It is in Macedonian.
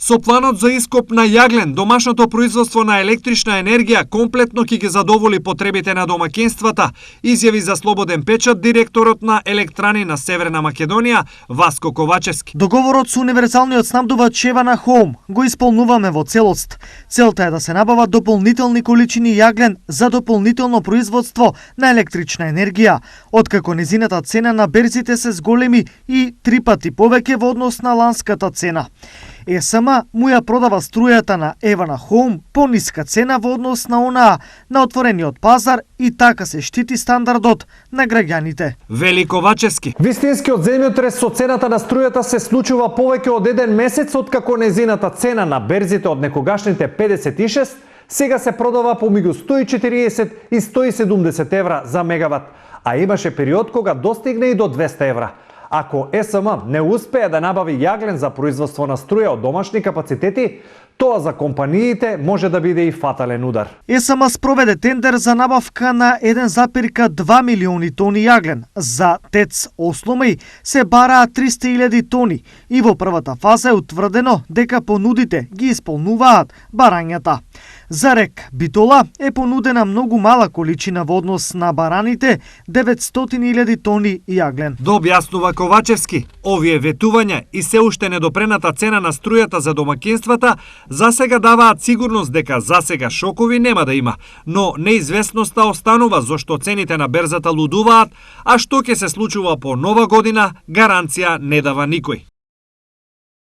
Со планот за ископ на јаглен, домашното производство на електрична енергија комплетно ќе ги задоволи потребите на домакинствата, изјави за Слободен печат директорот на Електрани на Северна Македонија Васко Ковачевски. Договорот со универзалниот снабдувач Евана Хоум го исполнуваме во целост. Целта е да се набават дополнителни количини јаглен за дополнително производство на електрична енергија, откако незината цена на берзите се зголеми и 3 пати повеќе во однос на ланската цена. ЕСМ му ја продава струјата на Евана Хоум по ниска цена во однос на онаа на отворениот пазар и така се штити стандардот на граѓаните. Вели Ковачевски. Вистинскиот земјотрес со цената на струјата се случува повеќе од еден месец откако незината цена на берзите од некогашните 56 сега се продава помеѓу 140 и 170 евра за мегават, а имаше период кога достигне и до 200 евра. Ако ЕСМ не успее да набави јаглен за производство на струја од домашни капацитети, тоа за компаниите може да биде и фатален удар. ЕСМ спроведе тендер за набавка на 1,2 милиони тони јаглен. За ТЕЦ Осломеј се бараат 300.000 тони и во првата фаза е утврдено дека понудите ги исполнуваат барањата. За РЕК Битола е понудена многу мала количина во однос на бараните 900.000 тони јаглен. До објаснува Ковачевски, овие ветувања и се уште недопрената цена на струјата за домакинствата за сега даваат сигурност дека за сега шокови нема да има, но неизвестноста останува зашто цените на берзата лудуваат, а што ќе се случува по нова година, гаранција не дава никој.